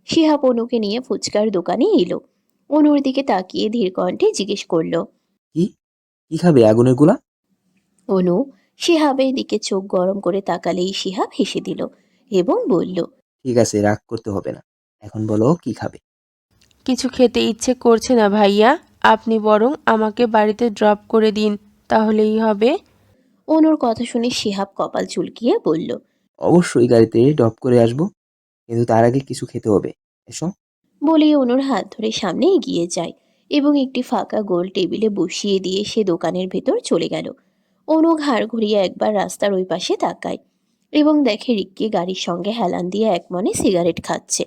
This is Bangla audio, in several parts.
শিহাব অনুকে নিয়ে ফুচকার দোকানে এলো। অনুর দিকে তাকিয়ে ধীর কণ্ঠে জিজ্ঞেস করলো, কি কি খাবে আগুনের গোলা? অনু শিহাবের দিকে চোখ গরম করে তাকালেই শিহাব হেসে দিল এবং বলল, ঠিক আছে, রাগ করতে হবে না। এখন বলো কি খাবে? কিছু খেতে ইচ্ছে করছে না ভাইয়া, আপনি বরং আমাকে বাড়িতে ড্রপ করে দিন, তাহলেই হবে। অনুর কথা শুনে শিহাব কপাল চুলকিয়ে বলল, অবশ্যই গাড়িতে ড্রপ করে আসবো, কিন্তু তার আগে কিছু খেতে হবে। এসো। বলেই অনুর হাত ধরে সামনে এগিয়ে যায় এবং একটি ফাঁকা গোল টেবিলে বসিয়ে দিয়ে সে দোকানের ভেতর চলে গেল। অনু ঘাড় ঘুরিয়ে একবার রাস্তার ওই পাশে তাকায় এবং দেখে রিক্কি গাড়ির সঙ্গে হেলান দিয়ে একমনে সিগারেট খাচ্ছে।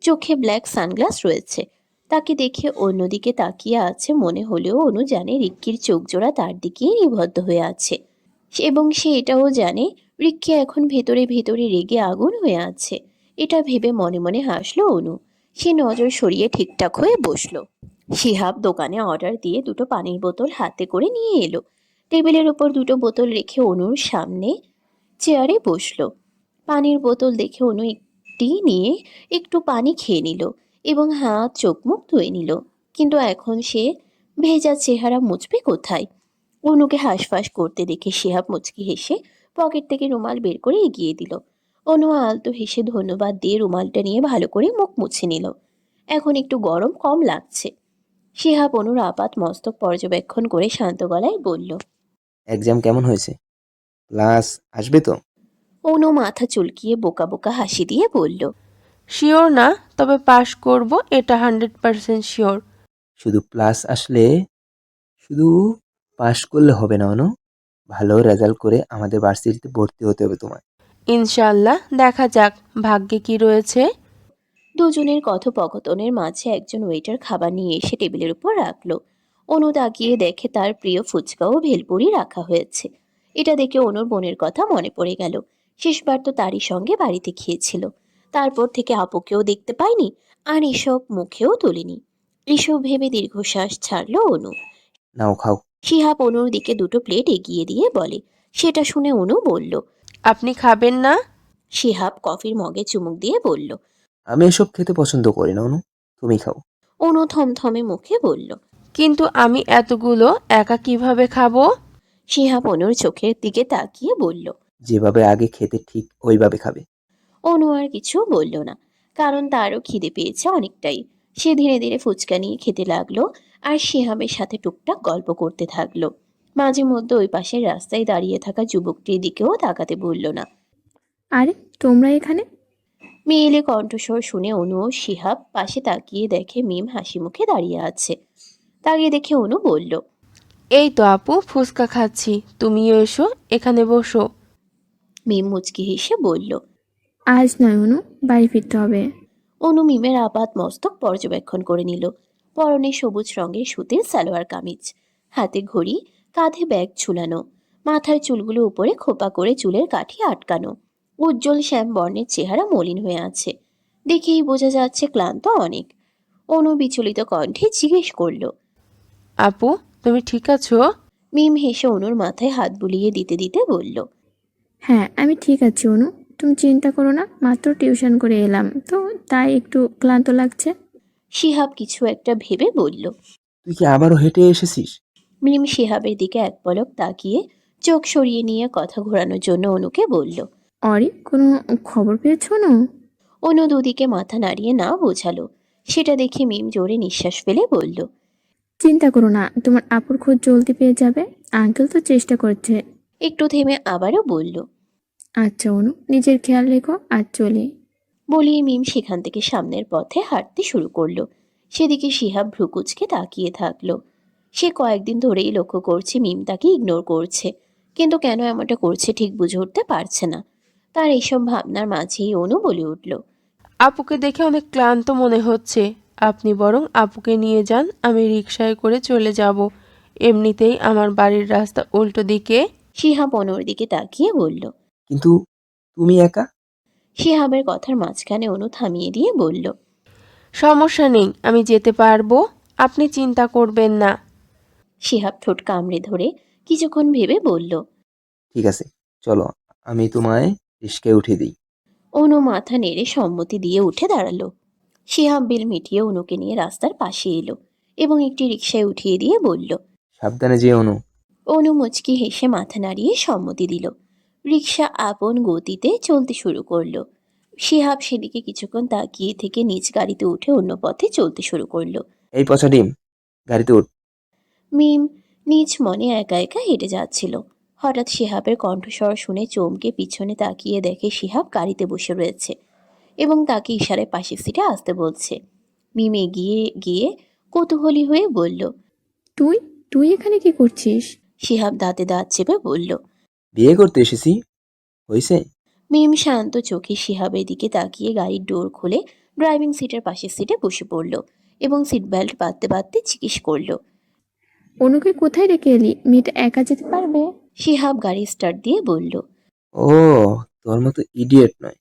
চোখে ব্ল্যাক সানগ্লাস রয়েছে। তাকে দেখে অন্যদিকে তাকিয়ে আছে মনে হলেও অনু জানে রিক্কির চোখ জোড়া তার দিকেই নিবদ্ধ হয়ে আছে এবং সে এটাও জানে রিক্কি এখন ভেতরে ভেতরে রেগে আগুন হয়ে আছে। এটা ভেবে মনে মনে হাসলো অনু। সে নজর সরিয়ে ঠিকঠাক হয়ে বসলো। শিহাব দোকানে অর্ডার দিয়ে দুটো পানির বোতল হাতে করে নিয়ে এলো। টেবিলের ওপর দুটো বোতল রেখে অনুর সামনে চেয়ারে বসলো। পানির বোতল দেখে অনু একটি নিয়ে একটু পানি খেয়ে নিল এবং হাত চোখ মুখ ধুয়ে নিল। কিন্তু এখন সে ভেজা চেহারা মুছবে কোথায়? অনুকে হাঁসফাঁস করতে দেখে শিহাব মুচকি হেসে পকেট থেকে রুমাল বের করে এগিয়ে দিল। অনু আলতো হেসে ধন্যবাদ দিয়ে রুমালটা নিয়ে ভালো করে মুখ মুছে নিল। এখন একটু গরম কম লাগছে। শিহাব অনুর আপাত মস্তক পর্যবেক্ষণ করে শান্ত গলায় বলল, এক্সাম কেমন হয়েছে? ক্লাস আসবে তো? অনু মাথা চুলকিয়ে বোকা বোকা হাসি দিয়ে বলল, শিওর না, তবে পাশ করব এটা 100% শিওর। শুধু প্লাস আসলে শুধু পাশ করলে হবে না অনু, ভালো রেজাল্ট করে আমাদের ভার্সিটিতে ভর্তি হতে হবে তোমার। ইনশাল্লাহ, দেখা যাক ভাগ্যে কি রয়েছে। দুজনের কথোপকথনের মাঝে একজন ওয়েটার খাবার নিয়ে এসে টেবিলের উপর রাখলো। অনু তাকিয়ে দেখে তার প্রিয় ফুচকা ও ভেলপুরি রাখা হয়েছে। এটা দেখে অনুর বোনের কথা মনে পড়ে গেল। শেষবার তো তারই সঙ্গে বাড়িতে খেয়েছিল। তারপর থেকে আপুকেও দেখতে পায়নি, আর এসব মুখেও তুলিনি। এসব ভেবে দীর্ঘশ্বাস ছাড়লো অনু। নাও খাও। শিহাব অনুর দিকে দুটো প্লেট এগিয়ে দিয়ে বলে। সেটা শুনে অনু বলল। আপনি খাবেন না? শিহাব কফির মগে চুমুক দিয়ে বলল। আমি এসব খেতে পছন্দ করি না অনু, তুমি খাও। অনু থমথমে মুখে বলল। কিন্তু আমি এতগুলো একা কিভাবে খাবো? শিহাব অনুর চোখের দিকে তাকিয়ে বলল। যেভাবে আগে খেতে ঠিক ওইভাবে খাবে। অনু আর কিছু বলল না, কারণ তারও খিদে পেয়েছে অনেকটাই। সে ধীরে ধীরে ফুচকা নিয়ে খেতে লাগলো আর শিহাবের সাথে টুকটাক গল্প করতে থাকলো। মাঝে মধ্যে ওই পাশের রাস্তায় দাঁড়িয়ে থাকা যুবকটির দিকেও তাকাতে বলল না। আরে, তোমরা এখানে? মেয়েলে কণ্ঠস্বর শুনে অনু ও শিহাব পাশে তাকিয়ে দেখে মিম হাসি মুখে দাঁড়িয়ে আছে। তাকিয়ে দেখে অনু বলল। এই তো আপু, ফুচকা খাচ্ছি, তুমিও এসো, এখানে বসো। মিম মুচকি হেসে বলল। আজ নয় অনু, বাড়ি ফিরতে হবে। অনু মিমের আপাত মস্তক পর্যবেক্ষণ করে নিল। পরনে সবুজ রঙের সুতির সালোয়ার কামিজ, হাতে ঘড়ি, কাঁধে ব্যাগ ঝুলানো, মাথার চুলগুলো উপরে খোপা করে চুলের কাঠি আটকানো। উজ্জ্বল শ্যাম বর্ণের চেহারা মলিন হয়ে আছে। দেখেই বোঝা যাচ্ছে ক্লান্ত অনেক। অনু বিচলিত কণ্ঠে জিজ্ঞেস করল। আপু, তুমি ঠিক আছো? মিম হেসে অনুর মাথায় হাত বুলিয়ে দিতে দিতে বলল। হ্যাঁ, আমি ঠিক আছি অনু, তুমি চিন্তা করো না, মাত্র টিউশন করে এলাম তো, তাই একটু ক্লান্ত লাগছে। শিহাব কিছু একটা ভেবে বলল। তুই কি আবারও হেঁটে এসেছিস? মিম শিহাবের দিকে এক পলক তাকিয়ে চোখ সরিয়ে নিয়ে কথা ঘোরানোর জন্য অনুকে বলল। অরি, কোনো খবর পেয়েছো অনু? অনু দুদিকে মাথা নাড়িয়ে না বোঝালো। সেটা দেখে মিম জোরে নিঃশ্বাস ফেলে বলল। চিন্তা করো না, তোমার আপুর খোঁজ জলদি পেয়ে যাবে। আঙ্কেল তো চেষ্টা করছে। একটু থেমে আবারও বলল। আচ্ছা অনু, নিজের খেয়াল রেখো, আর চলি। বলিয়ে মিম সেখান থেকে সামনের পথে হাঁটতে শুরু করলো। সেদিকে শিহাব ভ্রুকুচকে তাকিয়ে থাকলো। সে কয়েকদিন ধরেই লক্ষ্য করছে মিম তাকে ইগনোর করছে, কিন্তু কেন এমনটা করছে ঠিক বুঝে উঠতে পারছে না। তার এইসব ভাবনার মাঝেই অনু বলে উঠল। আপুকে দেখে অনেক ক্লান্ত মনে হচ্ছে, আপনি বরং আপুকে নিয়ে যান, আমি রিকশায় করে চলে যাব। এমনিতেই আমার বাড়ির রাস্তা উল্টো দিকে। শিহাব অনুর দিকে তাকিয়ে বলল। কিন্তু তুমি একা? শিহাবের কথার মাঝখানে অনু থামিয়ে দিয়ে বলল। সমস্যা নেই, আমি যেতে পারবো, আপনি চিন্তা করবেন না। শিহাব ঠোঁট কামড়ে ধরে কিছুক্ষণ ভেবে বলল। ঠিক আছে, চলো, আমি তোমায় রিস্কায় উঠিয়ে দিই। অনু মাথা নেড়ে সম্মতি দিয়ে উঠে দাঁড়ালো। শিহাব বিল মিটিয়ে অনুকে নিয়ে রাস্তার পাশে এলো এবং একটি রিকশায় উঠিয়ে দিয়ে বলল। সাবধানে যেও অনু। অনু মুচকি হেসে মাথা নাড়িয়ে সম্মতি দিল। রিকশা আপন গতিতে চলতে শুরু করলো। শিহাব সেদিকে কিছুক্ষণ তাকিয়ে থেকে নিজ গাড়িতে উঠে অন্য পথে চলতে শুরু করলো। এই পচা ডিম, গাড়িতে উঠ। মিম নিজ মনে একা একা হেঁটে যাচ্ছিল। হঠাৎ শিহাবের কণ্ঠস্বর শুনে চমকে পিছনে তাকিয়ে দেখে শিহাব গাড়িতে বসে রয়েছে এবং তাকে ইশারায় পাশের সিটে আসতে বলছে। মিম এগিয়ে গিয়ে কৌতূহলী হয়ে বলল। তুই তুই এখানে কি করছিস? শিহাব দাঁতে দাঁত চেপে বলল। বিয়ে করতে এসেছি। হয়েছে? মিম শান্ত চোখে শিহাবের দিকে তাকিয়ে গাড়ির ডোর খুলে ড্রাইভিং সিটের পাশের সিটে বসে পড়ল এবং সিট বেল্ট বাঁধতে বাঁধতে জিজ্ঞেস করল। অনুকে কোথায় রেখে এলি? মেয়েটা একা যেতে পারবে? শিহাব গাড়ি স্টার্ট দিয়ে বলল। ও, তোর মতো ইডিয়েট নয়।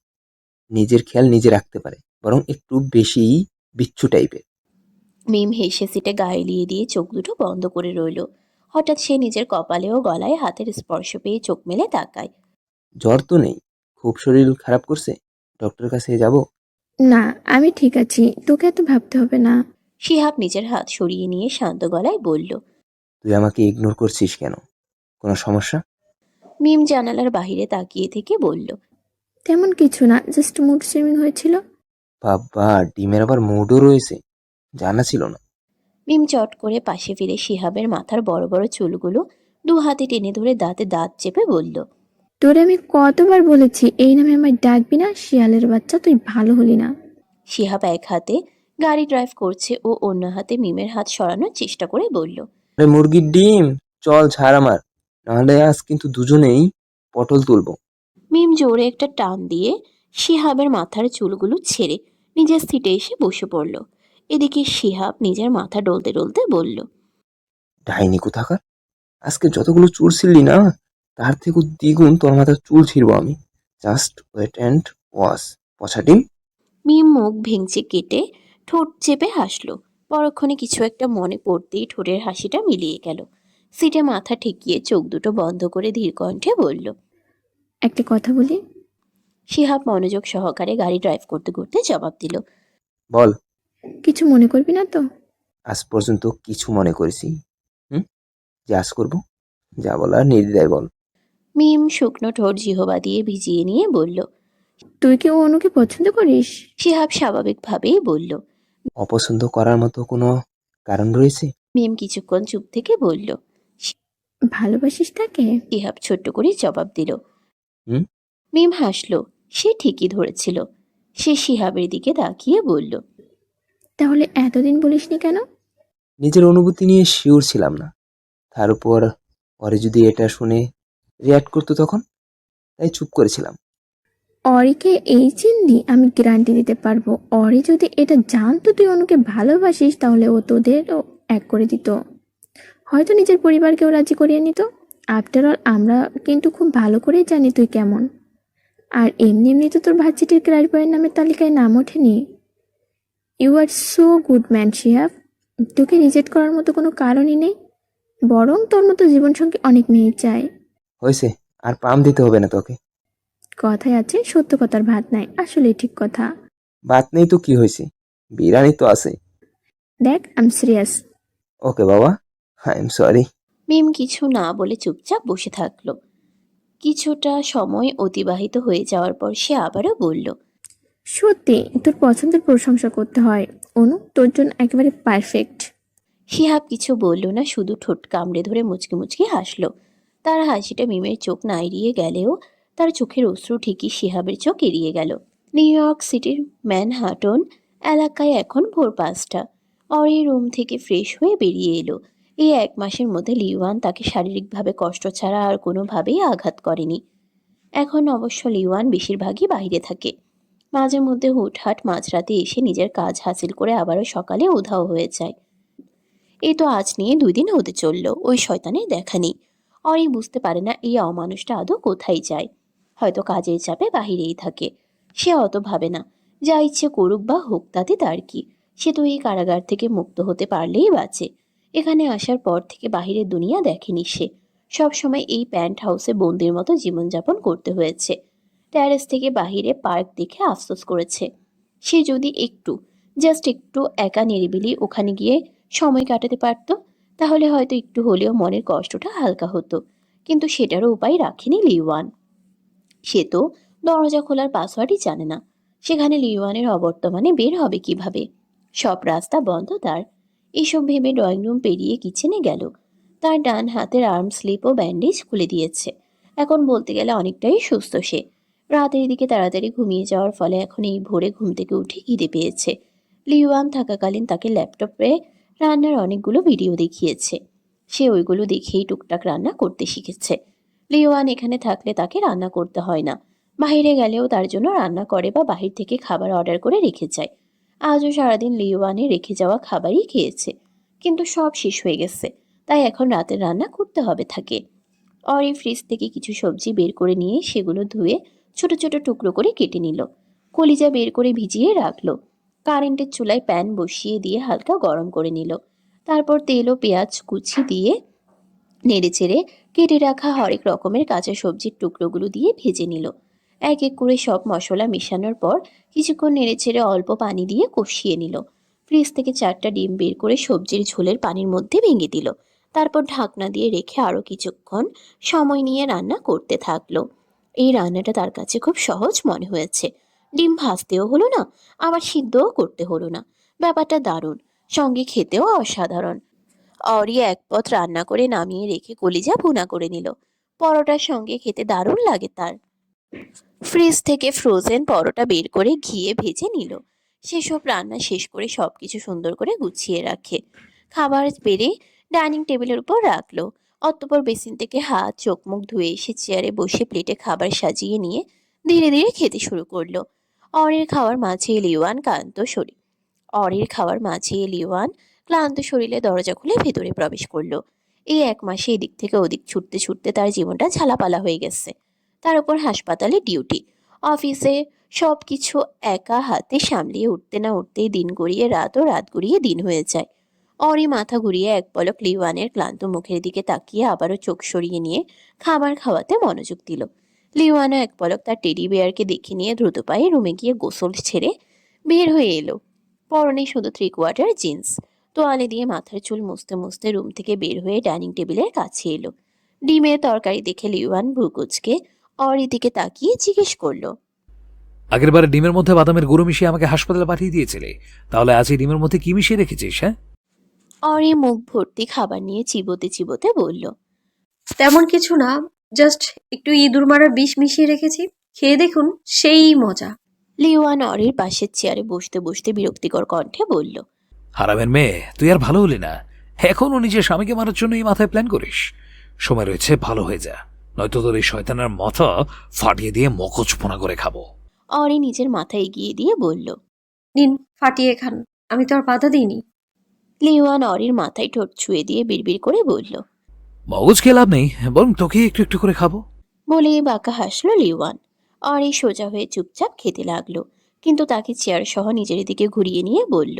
নিজের খেয়াল নিজে রাখতে পারে, বরং একটু বেশি বিচ্ছু টাইপের। মিম হেসে সিটে গা এলিয়ে দিয়ে চোখ দুটো বন্ধ করে রইল। হঠাৎ সে নিজের কপালে ও গলায় হাতের স্পর্শ পেয়ে চোখ মেলে তাকায়। জ্বর তো নেই, খুব শরীর খারাপ করছে, ডক্টরের কাছে যাব? না, আমি ঠিক আছি, তোকে এত ভাবতে হবে না। শিহাব নিজের হাত সরিয়ে নিয়ে শান্ত গলায় বলল। তুই আমাকে ইগনোর করছিস কেন? কোনো সমস্যা? মিম জানালার বাহিরে তাকিয়ে থেকে বলল। তেমন কিছু না, জাস্ট মুড সুইমিং হয়েছিল। বাবা, ডিমের আবার মুডও রয়েছে, জানা ছিল না। মিম চট করে পাশে ফিরে শিহাবের মাথার বড় বড় চুলগুলো দু হাতে টেনে ধরে দাঁতে দাঁত চেপে বলল। তোরে আমি কতবার বলেছি এই নামে আমায় ডাকবি না, শিয়ালের বাচ্চা, তুই ভালো হলি না। শিহাব এক হাতে গাড়ি ড্রাইভ করছে ও অন্য হাতে মিমের হাত সরানোর চেষ্টা করে বলল। আরে মুরগির ডিম, চল ছাড় আমার, নাহলে আজ কিন্তু দুজনেই পটল তুলবো। মিম জোরে একটা টান দিয়ে শিহাবের মাথার চুলগুলো ছেড়ে নিজের সিটে এসে বসে পড়ল। এদিকে শিহাব নিজের মাথা ডলতে ডলতে বলল। ডাইনি কোথাকার, আজকে যতগুলো চুল ছিঁড়লি না, তার থেকেও দ্বিগুণ তোর মাথার চুল ছিঁড়বো আমি। জাস্ট ওয়েট অ্যান্ড ওয়াচ, পচা ডিম। মিম মুখ ভেঙচি কেটে ঠোঁট চেপে হাসল। পরক্ষণে কিছু একটা মনে পড়তেই ঠোঁটের হাসিটা মিলিয়ে গেল। সিটে মাথা ঠেকিয়ে চোখ দুটো বন্ধ করে ধীর কণ্ঠে বলল। একটা কথা বলি? শিহাব মনোযোগ সহকারে গাড়ি ড্রাইভ করতে করতে জবাব দিল। বল। কিছু মনে করবি না তো? আজ পর্যন্ত কিছু মনে করেছি? হুম, যে আজ করবো? যা বলার নির্দ্বিধায় বল। মিম শুকনো ঠোঁট জিহবা দিয়ে ভিজিয়ে নিয়ে বলল। তুই কি ও অনুকে পছন্দ করিস? শিহাব স্বাভাবিকভাবেই বলল। অপছন্দ করার মতো কোনো কারণ রয়েছে? মিম কিছুক্ষণ চুপ থেকে বলল। ভালোবাসিস তাকে? শিহাব ছোট্ট করে জবাব দিল। হুম। মিম হাসল। সে ঠিকই ধরেছিল। সে শিহাবের দিকে তাকিয়ে বলল। তাহলে এতদিন বলিসনি কেন? নিজের অনুভূতি নিয়ে শিওর ছিলাম না, তার উপর পরে যদি এটা শুনে রিয়াক্ট করতো তখন, তাই চুপ করেছিলাম। অরিকে এই চিনলি? আমি গ্যারান্টি দিতে পারবো, অরি যদি এটা জানতো তুই অনুকে ভালোবাসিস, তাহলে ও তোদেরও এক করে দিত, হয়তো নিজের পরিবারকেও রাজি করিয়ে নিত। আফটার অল আমরা কিন্তু খুব ভালো করেই জানি তুই কেমন। আর এমনি এমনি তো তোর ভার্সিটির ক্রাশ বয়ের নামের তালিকায় নাম ওঠেনি। You are so good man Shihab, তোকে রিজেক্ট করার মতো কোনো কারণই নেই, বরং তোর মতো জীবনসঙ্গী অনেক মেয়ে চায়। হয়েছে, আর পাম দিতে হবে না তোকে। কথায় আছে সত্য কথার ভাত নাই, আসলে ঠিক কথা। বাত নেই তো কি হয়েছে, বিরিয়ানি তো আছে। দেখ, আই এম সিরিয়াস। ওকে বাবা, আই এম সরি। মিম কিছু না বলে চুপচাপ বসে থাকলো। কিছুটা সময় অতিবাহিত হয়ে যাওয়ার পর সে আবারও বলল। সত্যি তোর পছন্দের প্রশংসা করতে হয়, অনু তোর জন্য একেবারে পারফেক্ট। শিহাব কিছু বলল না, শুধু ঠোঁট কামড়ে ধরে মুচকি মুচকি হাসলো। তার হাসিটা মিমের চোখ না এড়িয়ে গেলেও তার চোখের অশ্রু ঠিকই শিহাবের চোখ এড়িয়ে গেল। নিউ ইয়র্ক সিটির ম্যানহাটন এলাকায় এখন ভোর 5টা। অরি রুম থেকে ফ্রেশ হয়ে বেরিয়ে এলো। এই 1 মাসের মধ্যে লিওয়ান তাকে শারীরিকভাবে কষ্ট ছাড়া আর কোনোভাবেই আঘাত করেনি। এখন অবশ্য লিওয়ান বেশিরভাগই বাইরে থাকে। মাঝে মধ্যে হুটহাট মাঝরাতে এসে নিজের কাজ হাসিল করে আবারও সকালে উধাও হয়ে যায়। এই তো আজ নিয়ে 2 দিন হতে চলল ওই শয়তানের দেখা নেই। অরি বুঝতে পারে না এই অমানুষটা আদৌ কোথায় যায়। হয়তো কাজের চাপে বাহিরেই থাকে। সে অত ভাবে না, যা ইচ্ছে করুক বা হোক তাতে তার কি। সে তো এই কারাগার থেকে মুক্ত হতে পারলেই বাঁচে। এখানে আসার পর থেকে বাহিরের দুনিয়া দেখেনি সে। সব সময় এই প্যান্ট হাউসে বন্দির মতো জীবনযাপন করতে হয়েছে। ট্যারেস থেকে বাহিরে পার্ক দেখে আফসোস করেছে। সে যদি একটু জাস্ট একটু একা নিরিবিলি ওখানে গিয়ে সময় কাটাতে পারতো, তাহলে হয়তো একটু হলেও মনের কষ্টটা হালকা হতো। কিন্তু সেটারও উপায় রাখেনি লিওয়ান। সে তো দরজা খোলার পাসওয়ার্ডই জানে না। সেখানে লিওয়ানের অবর্তমানে বের হবে কিভাবে? সব রাস্তা বন্ধ তার। এসব ভেবে ড্রয়িং রুম পেরিয়ে কিচেনে গেল। তার ডান হাতের আর্ম স্লিপ ও ব্যান্ডেজ খুলে দিয়েছে। এখন বলতে গেলে অনেকটাই সুস্থ সে। রাতের দিকে তাড়াতাড়ি ঘুমিয়ে যাওয়ার ফলে এখন এই ভোরে ঘুম থেকে উঠে খিদে পেয়েছে। লিওয়ান থাকাকালীন তাকে ল্যাপটপে রান্নার অনেকগুলো ভিডিও দেখিয়েছে। সে ওইগুলো দেখেই টুকটাক রান্না করতে শিখেছে। লিওয়ান এখানে থাকলে তাকে রান্না করতে হয় না। বাইরে গেলেও তার জন্য রান্না করে বা বাহির থেকে খাবার অর্ডার করে রেখে যায়। আজও সারাদিন লিওয়ানে রেখে যাওয়া খাবারই খেয়েছে, কিন্তু সব শেষ হয়ে গেছে। তাই এখন রাতের রান্না করতে হবে থাকে। অরি ফ্রিজ থেকে কিছু সবজি বের করে নিয়ে সেগুলো ধুয়ে ছোট ছোট টুকরো করে কেটে নিল। কলিজা বের করে ভিজিয়ে রাখলো। কারেন্টের চুলায় প্যান বসিয়ে দিয়ে হালকা গরম করে নিল। তারপর তেল ও পেঁয়াজ কুচি দিয়ে নেড়েচেড়ে কেটে রাখা হরেক রকমের কাঁচা সবজির টুকরোগুলো দিয়ে ভেজে নিল। এক এক করে সব মশলা মেশানোর পর কিছুক্ষণ নেড়েচেড়ে অল্প পানি দিয়ে কষিয়ে নিল। ফ্রিজ থেকে 4টা ডিম বের করে সবজির ঝোলের পানির মধ্যে ভেঙে দিল। তারপর ঢাকনা দিয়ে রেখে আরও কিছুক্ষণ সময় নিয়ে রান্না করতে থাকলো। এই রান্নাটা তার কাছে খুব সহজ মনে হয়েছে। ডিম ভাজতেও হলো না, আবার সিদ্ধও করতে হলো না। ব্যাপারটা দারুণ, সঙ্গে খেতেও অসাধারণ। অরি এক পথ রান্না করে নামিয়ে রেখে কলিজা ভুনা করে নিল। পরোটার সঙ্গে খেতে দারুণ লাগে তার। ফ্রিজ থেকে ফ্রোজেন পরোটা বের করে ঘিয়ে ভেজে নিল। সেসব রান্না শেষ করে সবকিছু সুন্দর করে গুছিয়ে রাখে। খাবার বেড়ে ডাইনিং টেবিলের উপর রাখলো। অতঃপর বেসিন থেকে হাত চোখ মুখ ধুয়ে এসে চেয়ারে বসে প্লেটে খাবার সাজিয়ে নিয়ে ধীরে ধীরে খেতে শুরু করলো। অরির খাওয়ার মাঝে লিওয়ান ক্লান্ত শরীর অরির খাওয়ার মাঝে লিওয়ান ক্লান্ত শরীরে দরজা খুলে ভেতরে প্রবেশ করলো। এই 1 মাসে এদিক থেকে ওদিক ছুটতে ছুটতে তার জীবনটা ঝালাপালা হয়ে গেছে। তার উপর হাসপাতালে ডিউটি, অফিসে সব কিছু একা হাতে সামলিয়ে উঠতে না উঠতেই দিন গড়িয়ে রাত ও রাত গড়িয়ে দিন হয়ে যায়। অরি মাথা ঘুরিয়ে এক পলক লিওয়ানের ক্লান্ত মুখের দিকে তাকিয়ে আবারও চোখ সরিয়ে নিয়ে খাবার খাওয়াতে মনোযোগ দিল। লিওয়ানও এক পলক তার টেডি বেয়ারকে দেখে নিয়ে দ্রুত পায়ে রুমে গিয়ে গোসল ছেড়ে বের হয়ে এলো। পরনে শুধু 3 কোয়ার্টার জিন্স। তোয়ালে দিয়ে মাথার চুল মুছতে মুছতে রুম থেকে বের হয়ে ডাইনিং টেবিলের কাছে এলো। ডিমের তরকারি দেখে লিওয়ান ভ্রুকুচকে অরির দিকে তাকিয়ে জিজ্ঞেস করলো, আগেরবারে ডিমের মধ্যে বাদামের গুঁড়ো মিশিয়ে আমাকে হাসপাতালে পাঠিয়ে দিয়েছিলে, তাহলে আজ এই ডিমের মধ্যে কি মিশিয়ে রেখেছিস? হ্যাঁ, অরি মুখ ভর্তি খাবার নিয়ে চিবোতে চিবোতে বলল, তেমন কিছু না, জাস্ট একটু ইঁদুর মারার বিষ মিশিয়ে রেখেছি, খেয়ে দেখুন, সেই মজা। লিওয়ান অরির পাশের চেয়ারে বসতে বসতে বিরক্তিকর কণ্ঠে বলল, হারামের মেয়ে, তুই আর ভালো হলি না। এখনও নিজের স্বামীকে মারার জন্য এই মাথায় প্ল্যান করিস? সময় রয়েছে, ভালো হয়ে যা, নয়তো তোর এই শয়তানের মাথা ফাটিয়ে দিয়ে মকচপোনা করে খাবো। অরি নিজের মাথা এগিয়ে দিয়ে বলল। নিন, ফাটিয়ে খান, আমি তো আর বাধা দিইনি। লিওয়ান অরির মাথায় ঠোঁট ছুঁয়ে দিয়ে বিড়বিড় করে বলল। মগজ খেয়ে লাভ নেই, বরং তোকে একটু একটু করে খাবো। বলেই বাঁকা হাসল লিওয়ান। অরি সোজা হয়ে চুপচাপ খেতে লাগলো, কিন্তু তাকে চেয়ার সহ নিজের দিকে ঘুরিয়ে নিয়ে বলল,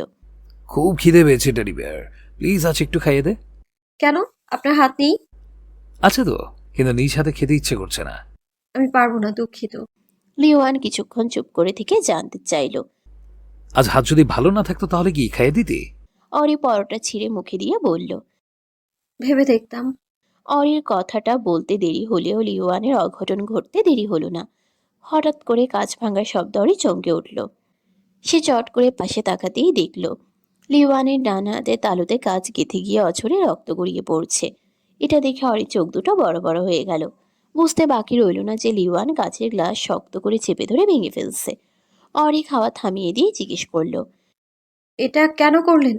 খুব খিদে পেয়েছে টেডি বিয়ার, প্লিজ আজ একটু খাইয়ে দে। কেন, আপনার হাত নেই? আছে তো, কিন্তু নিজ হাতে খেতে ইচ্ছে করছে না। আমি পারবো না, দুঃখিত। লিওয়ান কিছুক্ষণ চুপ করে থেকে জানতে চাইল। আজ হাত যদি ভালো না থাকতো তাহলে কি খাইয়ে দিতি? অরি পরোটা ছিঁড়ে মুখে দিয়ে বলল। ভেবে দেখতাম। অরির কথাটা বলতে দেরি হলেও লিওয়ানের অঘটন ঘটতে দেরি হলো না। হঠাৎ করে কাঁচ ভাঙার শব্দ অরি চমকে উঠল। সে চট করে পাশে তাকাতেই দেখল লিওয়ানের ডান হাতে তালুতে কাঁচ গেঁথে গিয়ে অঝরে রক্ত গড়িয়ে পড়ছে। এটা দেখে অরির চোখ দুটো বড় বড় হয়ে গেল। বুঝতে বাকি রইল না যে লিওয়ান কাঁচের গ্লাস শক্ত করে চেপে ধরে ভেঙে ফেলছে। অরি খাওয়া থামিয়ে দিয়ে জিজ্ঞেস করল। এটা কেন করলেন?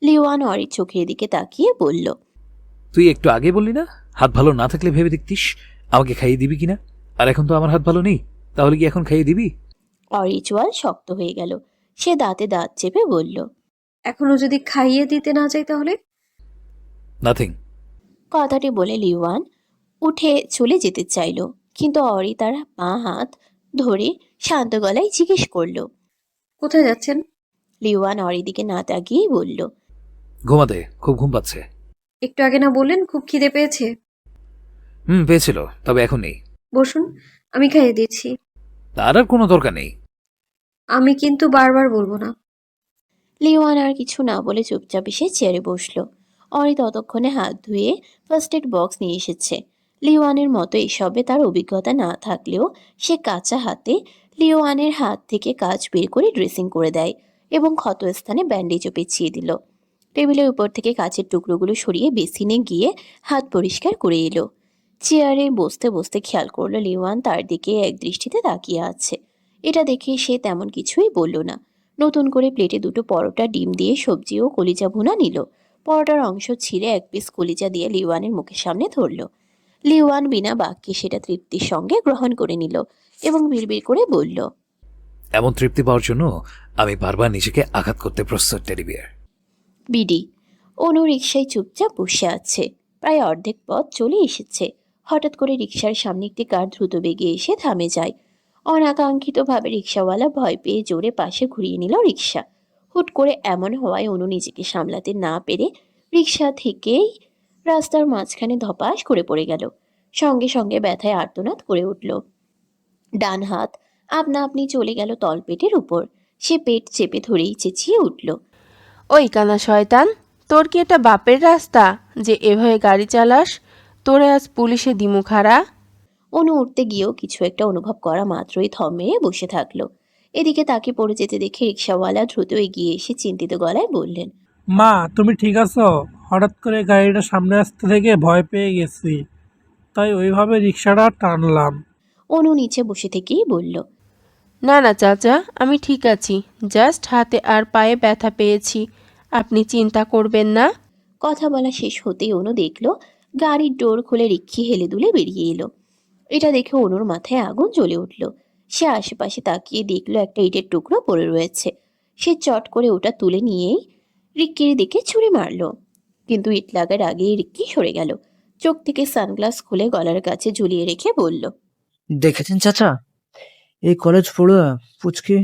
লিওয়ান অরির চোখের দিকে তাকিয়ে বলল, তুই একটু আগে বললি না হাত ভালো না থাকলে ভেবে দেখতিস আমাকে খাইয়ে দিবি কিনা? আর এখন তো আমার হাত ভালো নেই, তাহলে কি এখন খাইয়ে দিবি? অরির চোয়াল শক্ত হয়ে গেল। সে দাঁতে দাঁত চেপে বলল, এখনো যদি খাইয়ে দিতে না চাই তাহলে? নাথিং। কথাটি বলে লিওয়ান উঠে চলে যেতে চাইল, কিন্তু অরি তার বাঁ হাত ধরে শান্ত গলায় জিজ্ঞেস করল। কোথায় যাচ্ছেন? লিওয়ান অরির দিকে না তাকিয়েই বলল, ঘুমাতে, খুব ঘুম পাচ্ছে। একটু আগে না বললেন খুব খিদে পেয়েছে? পেয়েছিল, তবে এখন নেই। বসুন, আমি খাইয়ে দিচ্ছি। তার আর কোনো দরকার নেই। আমি কিন্তু বারবার বলবো না। লিওয়ান আর কিছু না বলে চুপচাপ এসে চেয়ারে বসলো। অরি ততক্ষণে হাত ধুয়ে ফার্স্ট এড বক্স নিয়ে এসেছে। লিওয়ানের মতো এসবে তার অভিজ্ঞতা না থাকলেও সে কাঁচা হাতে লিওয়ানের হাত থেকে কাজ বের করে ড্রেসিং করে দেয় এবং ক্ষতস্থানে ব্যান্ডেজও পেঁচিয়ে দিল। টেবিলের উপর থেকে কাচের টুকরোগুলো সরিয়ে বেসিনে গিয়ে হাত পরিষ্কার করে এলো। চেয়ারে বসতে বসতে খেয়াল করলো লিওয়ান তার দিকে এক দৃষ্টিতে তাকিয়ে আছে। এটা দেখে সে তেমন কিছুই বলল না। নতুন করে প্লেটে দুটো পরোটা, ডিম দিয়ে সবজি ও কলিজা ভুনা নিল। পরোটার অংশ ছিঁড়ে এক পিস কলিজা দিয়ে লিওয়ানের মুখের সামনে ধরল। লিওয়ান বিনা বাক্যে সেটা তৃপ্তির সঙ্গে গ্রহণ করে নিল এবং বিড়বিড় করে বলল, এমন তৃপ্তি পাওয়ার জন্য আমি বারবার নিজেকে আঘাত করতে প্রস্তুত, টেডি বিয়ার। বিডি। অনু রিকশায় চুপচাপ বসে আছে। প্রায় অর্ধেক পথ চলে এসেছে। হঠাৎ করে রিকশার সামনে একটি কার দ্রুত বেগে এসে থামে যায়। অনাকাঙ্ক্ষিতভাবে রিকশাওয়ালা ভয় পেয়ে জোরে পাশে ঘুরিয়ে নিল রিকশা। হুট করে এমন হওয়ায় অনু নিজেকে সামলাতে না পেরে রিকশা থেকেই রাস্তার মাঝখানে ধপাস করে পড়ে গেল। সঙ্গে সঙ্গে ব্যথায় আর্তনাদ করে উঠল। ডান হাত আপনা আপনি চলে গেল তলপেটের উপর। সে পেট চেপে ধরেই চেঁচিয়ে উঠল, ওই কানা শয়তান, তোর কি এটা বাপের রাস্তা যে এভাবে গাড়ি চালাস? তোরে আজ পুলিশে দিমু খাড়া। অনু উঠতে গিয়েও কিছু একটা অনুভব করা মাত্রই থম মেরে বসে থাকলো। এদিকে তাকে পড়ে যেতে দেখে রিকশাওয়ালা দ্রুত এগিয়ে এসে চিন্তিত গলায় বললেন, মা, তুমি ঠিক আছো? হঠাৎ করে গাড়িটা সামনে আসতে থেকে ভয় পেয়ে গেছি, তাই ওইভাবে রিক্সাটা টানলাম। অনু নিচে বসে থেকেই বলল, না না চাচা, আমি ঠিক আছি, জাস্ট হাতে আর পায়ে ব্যথা পেয়েছি, আপনি চিন্তা করবেন না। কথা বলা শেষ হতেই অনু দেখলো গাড়ির ডোর খুলে রিক্কি হেলে দুলে বেরিয়ে এলো। এটা দেখে অনুর মাথায় আগুন জ্বলে উঠল। সে আশেপাশে তাকিয়ে দেখলো একটা ইটের টুকরো পড়ে রয়েছে। সে চট করে ওটা তুলে নিয়েই রিক্কির দিকে ছুঁড়ে মারলো, কিন্তু ইট লাগার আগেই রিক্কি সরে গেল। চোখ থেকে সানগ্লাস খুলে গলার কাছে ঝুলিয়ে রেখে বলল, দেখেছেন চাচা, এই কলেজ পড়ুয়া পুচকি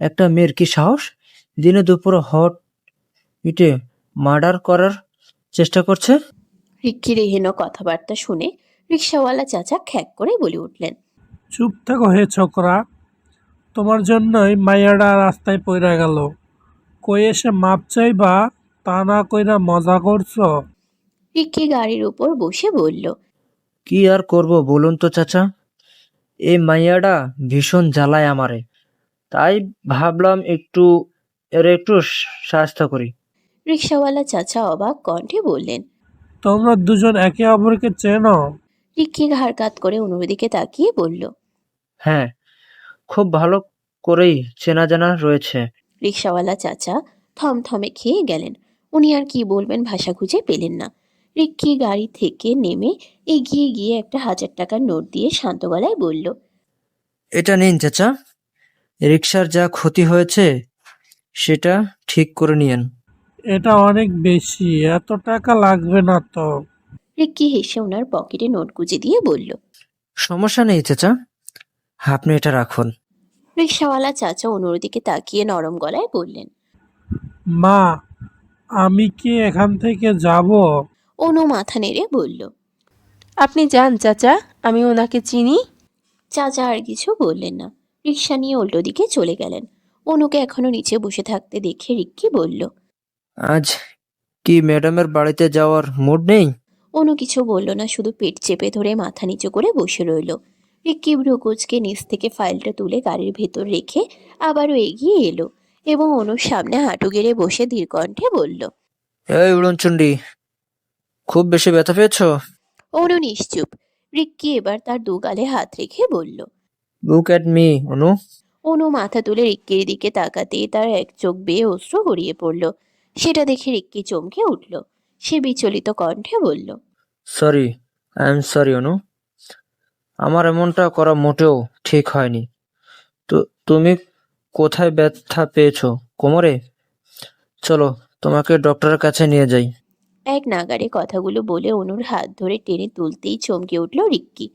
একটা মেয়ের কি সাহস! দিনে দুপুরে হট ইটে মার্ডার করার চেষ্টা করছে। রিক্কির এহেন কথাবার্তা শুনে রিক্সাওয়ালা চাচা খ্যাক করে বলে উঠলেন, চুপ থাকো হে ছোকরা, তোমার জন্যই মাইয়াটা রাস্তায় পইরা গেল। কই এসে মাপ চাইবা, তা না কইরা মজা করছো? রিক্কি গাড়ির উপর বসে বলল, কি আর করব বলুন তো চাচা, এই মাইয়াটা ভীষণ জ্বালায় আমারে, তাই ভাবলাম একটু শাস্তা করি। রিক্সাওয়ালা চাচা অবাক কণ্ঠে বললেন। তোমরা দুজন একে অপরকে চেনো? রিক্কি ঘাড় কাত করে অনুর দিকে তাকিয়ে বলল, হ্যাঁ, খুব ভালো করেই চেনা জানা রয়েছে। রিক্সাওয়ালা চাচা থমথমে খেয়ে গেলেন। উনি আর কি বলবেন ভাষা খুঁজে পেলেন না। রিক্কি গাড়ি থেকে নেমে এগিয়ে গিয়ে একটা 1000 টাকার নোট দিয়ে শান্ত গলায় বলল, এটা নিন চাচা, রিক্সার যা ক্ষতি হয়েছে সেটা ঠিক করে নিয়েন। এটা অনেক বেশি, এত টাকা লাগবে না তো। রিক্কি হেসে ওনার পকেটে নোট গুঁজে দিয়ে বলল, সমস্যা নেই চাচা, আপনি এটা রাখুন। রিক্সাওয়ালা চাচা অনুর দিকে তাকিয়ে নরম গলায় বললেন, মা, আমি কি এখান থেকে যাব? অনু মাথা নেড়ে বলল। আপনি যান চাচা, আমি ওনাকে চিনি। চাচা আর কিছু বললেন না। রিক্সা নিয়ে উল্টো দিকে চলে গেলেন। অনুকে এখনো নিচে বসে থাকতে দেখে রিক্কি বলল, আজ কি ম্যাডামের বাড়িতে যাওয়ার মুড নেই? অনু কিছু বলল না, শুধু পেট চেপে ধরে মাথা নিচু করে বসে রইল। রিক্কি ভ্রুকুচকে নিচ থেকে ফাইলটা তুলে গাড়ির ভেতর রেখে আবারও এগিয়ে এলো এবং অনুর সামনে হাঁটু গেড়ে বসে ধীর কণ্ঠে বলল, এই উড়নচণ্ডী, খুব বেশি ব্যথা পেয়েছো? অনু নিশ্চুপ। রিক্কি এবার তার দু গালে হাত রেখে বলল। লুক অ্যাট মি অনু। অনু মাথা তুলে রিক্কির দিকে তাকাতেই তার এক চোখ বেয়ে অশ্রু গড়িয়ে পড়ল। সেটা দেখে রিক্কি চমকে উঠল। সে বিচলিত কণ্ঠে বলল, সরি, আই এম সরি অনু, আমার এমনটা করা মোটেও ঠিক হয়নি। তো তুমি কোথায় ব্যথা পেয়েছো? কোমরে? চলো তোমাকে ডক্টরের কাছে নিয়ে যাই। এক নাগাড়ে কথাগুলো বলে অনুর হাত ধরে টেনে তুলতেই চমকে উঠল রিক্কি।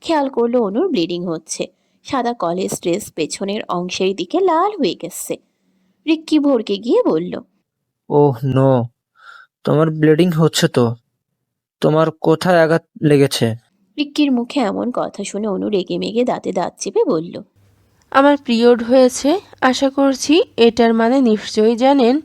খেয়াল করলো অনুর ব্লিডিং হচ্ছে। সাদা কলেজ ড্রেস পেছনের অংশের দিকে লাল হয়ে গেছে। রিক্কি ভড়কে গিয়ে বলল, ওহ নো, তোমার ব্লিডিং হচ্ছে তো, তোমার কোথায় আঘাত লেগেছে? রিক্কির মুখে এমন কথা শুনে অনু রেগে মেগে দাঁতে দাঁত চেপে বলল, আমার পিরিয়ড হয়েছে, আশা করছি এটার মানে নিশ্চয়ই জানেন।